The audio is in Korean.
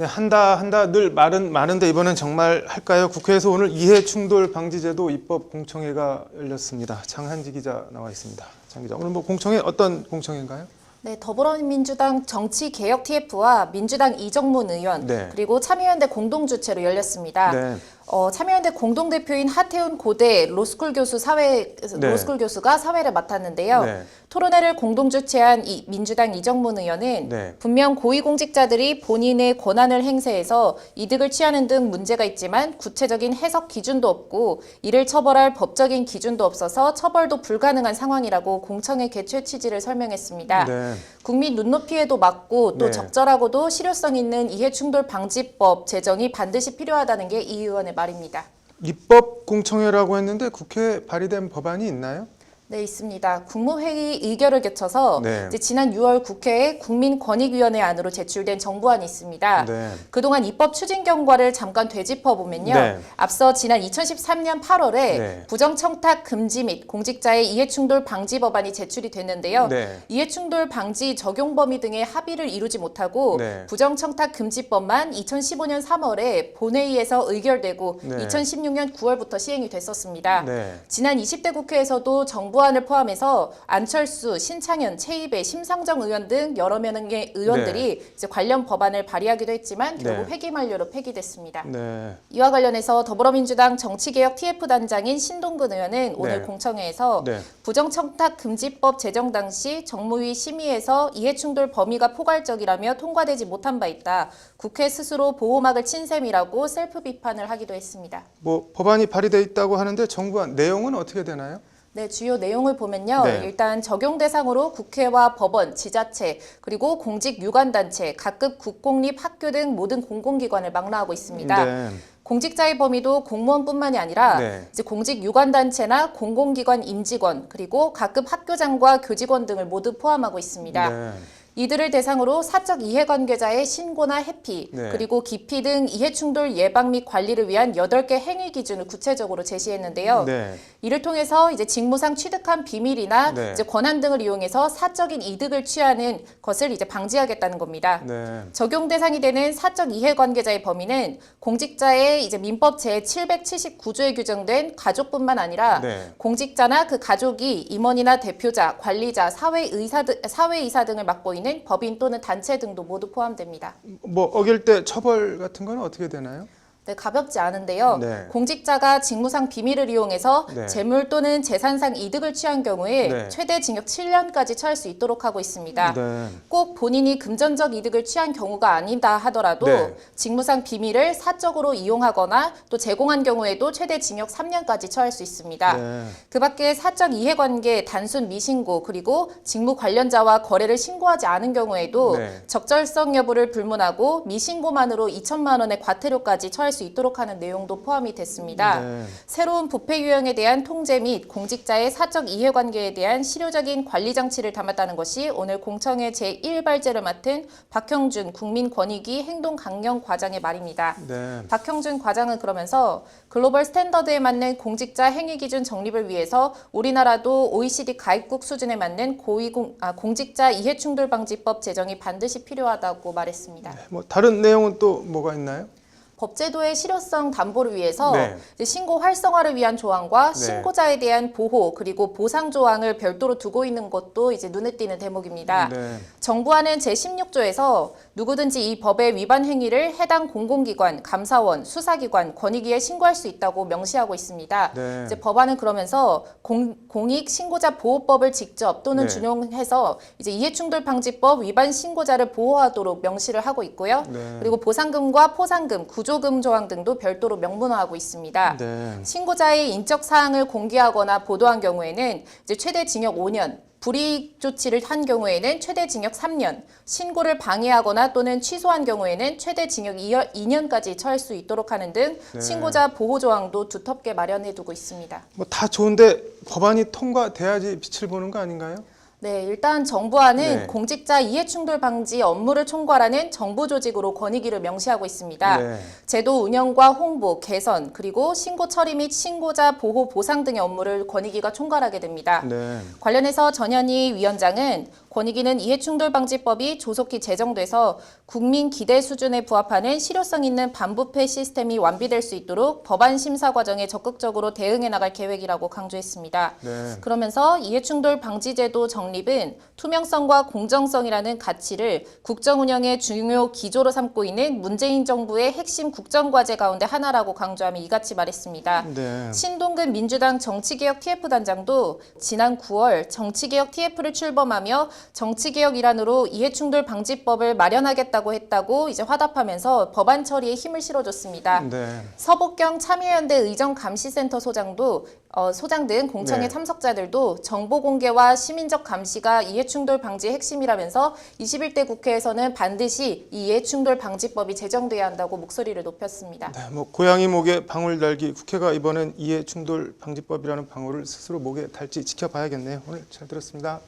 네, 한다 늘 말은 많은데 이번엔 정말 할까요? 국회에서 오늘 이해충돌 방지제도 입법 공청회가 열렸습니다. 장한지 기자 나와 있습니다. 장 기자, 오늘 뭐 공청회 어떤 공청회인가요? 네, 더불어민주당 정치개혁 TF와 민주당 이정문 의원 네. 그리고 참여연대 공동주최로 열렸습니다. 네. 참여연대 공동대표인 하태훈 고대 로스쿨 교수가 사회를 맡았는데요. 네. 토론회를 공동주최한 민주당 이정문 의원은 네. 분명 고위공직자들이 본인의 권한을 행사해서 이득을 취하는 등 문제가 있지만 구체적인 해석 기준도 없고 이를 처벌할 법적인 기준도 없어서 처벌도 불가능한 상황이라고 공청회 개최 취지를 설명했습니다. 네. 국민 눈높이에도 맞고 또 네. 적절하고도 실효성 있는 이해충돌 방지법 제정이 반드시 필요하다는 게 이 의원의 말입니다. 입법 공청회라고 했는데 국회에 발의된 법안이 있나요? 네, 있습니다. 국무회의 의결을 거쳐서 네. 이제 지난 6월 국회에 국민권익위원회 안으로 제출된 정부안이 있습니다. 네. 그동안 입법 추진 경과를 잠깐 되짚어보면요. 네. 앞서 지난 2013년 8월에 네. 부정청탁 금지 및 공직자의 이해충돌 방지 법안이 제출이 됐는데요. 네. 이해충돌 방지 적용 범위 등의 합의를 이루지 못하고 네. 부정청탁 금지법만 2015년 3월에 본회의에서 의결되고 네. 2016년 9월부터 시행이 됐었습니다. 네. 지난 20대 국회에서도 정부안을 포함해서 안철수, 신창현, 최이배, 심상정 의원 등 여러 명의 의원들이 이제 관련 법안을 발의하기도 했지만 결국 네. 회기 만료로 폐기됐습니다. 네. 이와 관련해서 더불어민주당 정치개혁 TF단장인 신동근 의원은 오늘 네. 공청회에서 네. 부정청탁 금지법 제정 당시 정무위 심의에서 이해충돌 범위가 포괄적이라며 통과되지 못한 바 있다. 국회 스스로 보호막을 친 셈이라고 셀프 비판을 하기도 했습니다. 뭐 법안이 발의돼 있다고 하는데 정부안 내용은 어떻게 되나요? 네, 주요 내용을 보면요. 네. 일단 적용 대상으로 국회와 법원, 지자체, 그리고 공직 유관단체, 각급 국공립 학교 등 모든 공공기관을 망라하고 있습니다. 네. 공직자의 범위도 공무원뿐만이 아니라 네. 이제 공직 유관단체나 공공기관 임직원, 그리고 각급 학교장과 교직원 등을 모두 포함하고 있습니다. 네. 이들을 대상으로 사적 이해관계자의 신고나 회피, 네. 그리고 기피 등 이해충돌 예방 및 관리를 위한 8개 행위 기준을 구체적으로 제시했는데요. 네. 이를 통해서 이제 직무상 취득한 비밀이나 네. 이제 권한 등을 이용해서 사적인 이득을 취하는 것을 이제 방지하겠다는 겁니다. 네. 적용 대상이 되는 사적 이해관계자의 범위는 공직자의 이제 민법 제 779조에 규정된 가족뿐만 아니라 네. 공직자나 그 가족이 임원이나 대표자, 관리자, 사회이사 등을 맡고 있는 법인 또는 단체 등도 모두 포함됩니다. 뭐 어길 때 처벌 같은 건 어떻게 되나요? 네, 가볍지 않은데요. 네. 공직자가 직무상 비밀을 이용해서 네. 재물 또는 재산상 이득을 취한 경우에 네. 최대 징역 7년까지 처할 수 있도록 하고 있습니다. 네. 꼭 본인이 금전적 이득을 취한 경우가 아니다 하더라도 네. 직무상 비밀을 사적으로 이용하거나 또 제공한 경우에도 최대 징역 3년까지 처할 수 있습니다. 네. 그 밖에 사적 이해관계, 단순 미신고, 그리고 직무 관련자와 거래를 신고하지 않은 경우에도 네. 적절성 여부를 불문하고 미신고만으로 2천만 원의 과태료까지 처할 수 있도록 하는 내용도 포함이 됐습니다. 네. 새로운 부패 유형에 대한 통제 및 공직자의 사적 이해관계에 대한 실효적인 관리 장치를 담았다는 것이 오늘 공청회 제1발제를 맡은 박형준 국민권익위 행동강령과장의 말입니다. 네. 박형준 과장은 그러면서 글로벌 스탠더드에 맞는 공직자 행위기준 정립을 위해서 우리나라도 OECD 가입국 수준에 맞는 공직자 이해충돌방지법 제정이 반드시 필요하다고 말했습니다. 뭐 다른 내용은 또 뭐가 있나요? 법제도의 실효성 담보를 위해서 네. 이제 신고 활성화를 위한 조항과 네. 신고자에 대한 보호 그리고 보상 조항을 별도로 두고 있는 것도 이제 눈에 띄는 대목입니다. 네. 정부안은 제16조에서 누구든지 이 법의 위반 행위를 해당 공공기관, 감사원, 수사기관, 권익위에 신고할 수 있다고 명시하고 있습니다. 네. 이제 법안은 그러면서 공익 신고자 보호법을 직접 또는 네. 준용해서 이제 이해충돌 방지법 위반 신고자를 보호하도록 명시를 하고 있고요. 네. 그리고 보상금과 포상금, 구조금 조항 등도 별도로 명문화하고 있습니다. 네. 신고자의 인적 사항을 공개하거나 보도한 경우에는 이제 최대 징역 5년, 불이익 조치를 한 경우에는 최대 징역 3년, 신고를 방해하거나 또는 취소한 경우에는 최대 징역 2년까지 처할 수 있도록 하는 등 네. 신고자 보호 조항도 두텁게 마련해 두고 있습니다. 뭐 다 좋은데 법안이 통과돼야지 빛을 보는 거 아닌가요? 네, 일단 정부안은 네. 공직자 이해충돌 방지 업무를 총괄하는 정부 조직으로 권익위를 명시하고 있습니다. 네. 제도 운영과 홍보, 개선, 그리고 신고 처리 및 신고자 보호 보상 등의 업무를 권익위가 총괄하게 됩니다. 네. 관련해서 전현희 위원장은 권익위는 이해충돌방지법이 조속히 제정돼서 국민 기대 수준에 부합하는 실효성 있는 반부패 시스템이 완비될 수 있도록 법안 심사 과정에 적극적으로 대응해 나갈 계획이라고 강조했습니다. 네. 그러면서 이해충돌방지제도 정립은 투명성과 공정성이라는 가치를 국정 운영의 중요 기조로 삼고 있는 문재인 정부의 핵심 국정과제 가운데 하나라고 강조하며 이같이 말했습니다. 네. 신동근 민주당 정치개혁 TF단장도 지난 9월 정치개혁 TF를 출범하며 정치개혁 일환으로 이해충돌방지법을 마련하겠다고 했다고 이제 화답하면서 법안 처리에 힘을 실어줬습니다. 네. 서복경 참여연대 의정감시센터 소장 등 공청회 네. 참석자들도 정보 공개와 시민적 감시가 이해충돌 방지의 핵심이라면서 21대 국회에서는 반드시 이 이해충돌 방지법이 제정돼야 한다고 목소리를 높였습니다. 네, 뭐 고양이 목에 방울 달기, 국회가 이번엔 이해충돌 방지법이라는 방울을 스스로 목에 달지 지켜봐야겠네요. 오늘 잘 들었습니다.